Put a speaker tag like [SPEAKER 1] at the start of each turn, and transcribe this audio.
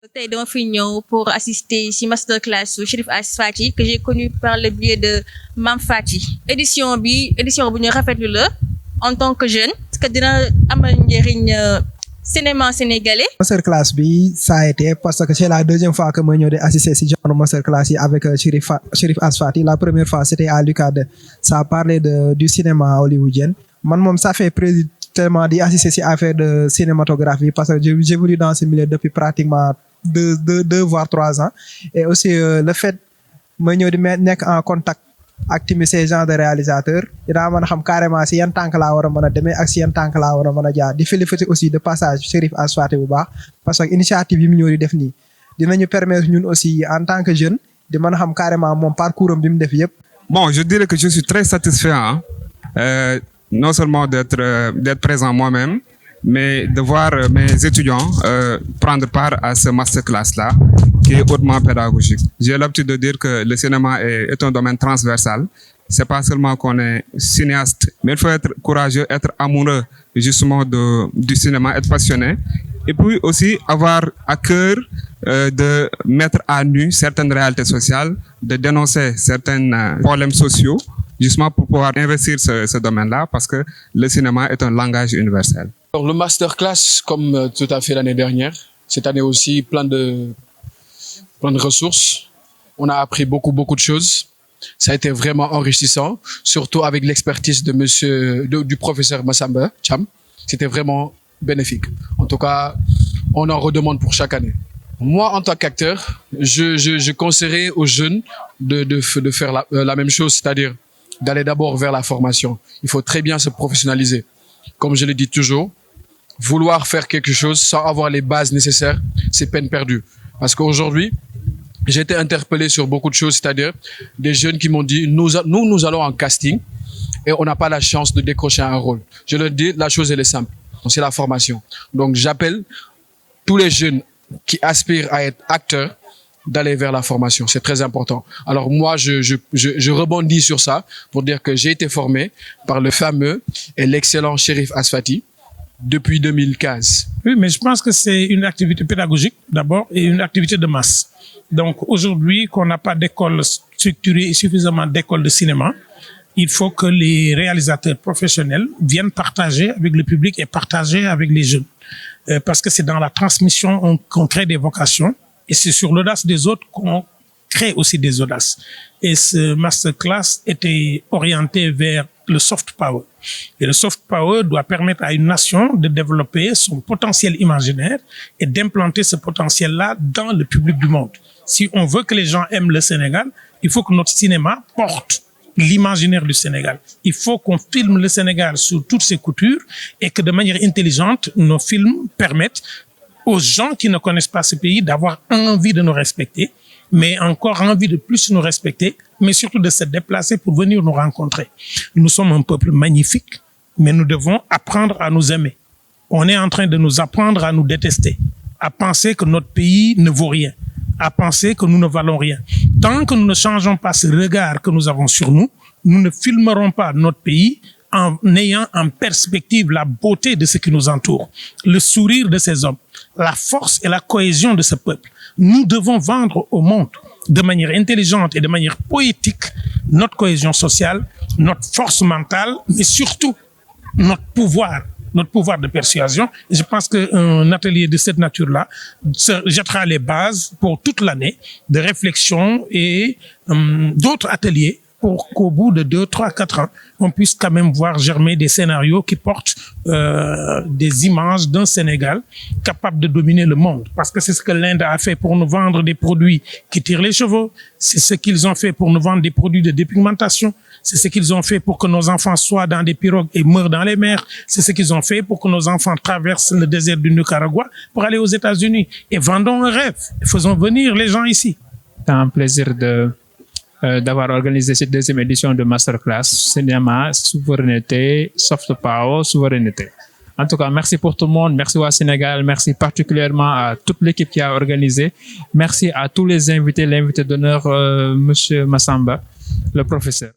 [SPEAKER 1] Tey dama fi ñëw pour assister ci masterclass su Cherif Asfati que j'ai connu par le biais de Mam Fati. édition bu ñu rafetlu la en tant que jeune parce que dina amal njëriñ cinéma sénégalais.
[SPEAKER 2] Masterclass bi ça a été parce que c'est la deuxième fois que ma ñëw di assister ci genre masterclass yi avec Cherif Asfati. La première fois c'était à l'UCAD. Ça parlait du cinéma hollywoodien. Man moom ça fait tellement di assister ci affaire de cinématographie parce que j'évolue dans ce milieu depuis pratiquement deux voire 3 ans et aussi le fait ma ñëw di nekk en contact ak tamit ces gens de réalisateurs dinaa mën a xam carrément si yan tànk laa war a mën a demee ak si yan tànk laa war a mën a jaar di féliciter aussi de passage Cherif Asfati bu baax parce que initiative yi mu ñëw di def nii dinañu permettre ñun aussi en tant que jeune di mën a xam carrément moom parcours am bi mu def yëpp.
[SPEAKER 3] Bon, je dirais que je suis très satisfait non seulement d'être présent moi-même, mais de voir mes étudiants prendre part à ce masterclass-là, qui est hautement pédagogique. J'ai l'habitude de dire que le cinéma est un domaine transversal. C'est pas seulement qu'on est cinéaste, mais il faut être courageux, être amoureux justement du cinéma, être passionné, et puis aussi avoir à cœur de mettre à nu certaines réalités sociales, de dénoncer certains problèmes sociaux, justement pour pouvoir investir ce domaine-là, parce que le cinéma est un langage universel.
[SPEAKER 4] Alors, le masterclass, comme tout à fait l'année dernière, cette année aussi, plein de ressources. On a appris beaucoup de choses. Ça a été vraiment enrichissant, surtout avec l'expertise du professeur Massamba Cham. C'était vraiment bénéfique. En tout cas, on en redemande pour chaque année. Moi, en tant qu'acteur, je conseillerais aux jeunes de faire la même chose, c'est-à-dire d'aller d'abord vers la formation. Il faut très bien se professionnaliser. Comme je le dis toujours, vouloir faire quelque chose sans avoir les bases nécessaires, c'est peine perdue. Parce qu'aujourd'hui, j'ai été interpellé sur beaucoup de choses, c'est-à-dire des jeunes qui m'ont dit nous allons en casting et on n'a pas la chance de décrocher un rôle. Je leur dis, la chose elle est simple, c'est la formation. Donc j'appelle tous les jeunes qui aspirent à être acteurs d'aller vers la formation, c'est très important. Alors moi, je rebondis sur ça pour dire que j'ai été formé par le fameux et l'excellent Cherif Asfati depuis 2015.
[SPEAKER 5] Oui, mais je pense que c'est une activité pédagogique d'abord et une activité de masse. Donc aujourd'hui, qu'on n'a pas d'école structurée et suffisamment d'écoles de cinéma, il faut que les réalisateurs professionnels viennent partager avec le public et partager avec les jeunes. Parce que c'est dans la transmission qu'on crée des vocations. Et c'est sur l'audace des autres qu'on crée aussi des audaces. Et ce masterclass était orienté vers le soft power. Et le soft power doit permettre à une nation de développer son potentiel imaginaire et d'implanter ce potentiel-là dans le public du monde. Si on veut que les gens aiment le Sénégal, il faut que notre cinéma porte l'imaginaire du Sénégal. Il faut qu'on filme le Sénégal sous toutes ses coutures et que de manière intelligente, nos films permettent aux gens qui ne connaissent pas ce pays d'avoir envie de nous respecter, mais encore envie de plus nous respecter, mais surtout de se déplacer pour venir nous rencontrer. Nous sommes un peuple magnifique, mais nous devons apprendre à nous aimer. On est en train de nous apprendre à nous détester, à penser que notre pays ne vaut rien, à penser que nous ne valons rien. Tant que nous ne changeons pas ce regard que nous avons sur nous, nous ne filmerons pas notre pays en ayant en perspective la beauté de ce qui nous entoure, le sourire de ces hommes, la force et la cohésion de ce peuple. Nous devons vendre au monde de manière intelligente et de manière poétique notre cohésion sociale, notre force mentale, mais surtout notre pouvoir de persuasion. Et je pense qu'un atelier de cette nature-là jettera les bases pour toute l'année de réflexion et d'autres ateliers pour qu'au bout de 2, 3, 4 ans, on puisse quand même voir germer des scénarios qui portent des images d'un Sénégal capable de dominer le monde. Parce que c'est ce que l'Inde a fait pour nous vendre des produits qui tirent les cheveux. C'est ce qu'ils ont fait pour nous vendre des produits de dépigmentation. C'est ce qu'ils ont fait pour que nos enfants soient dans des pirogues et meurent dans les mers. C'est ce qu'ils ont fait pour que nos enfants traversent le désert du Nicaragua pour aller aux États-Unis. Et vendons un rêve. Faisons venir les gens ici.
[SPEAKER 6] C'est un plaisir d'avoir organisé cette deuxième édition de Masterclass Cinéma, Souveraineté, Soft Power, Souveraineté. En tout cas, merci pour tout le monde. Merci au Sénégal. Merci particulièrement à toute l'équipe qui a organisé. Merci à tous les invités, l'invité d'honneur, Monsieur Massamba, le professeur.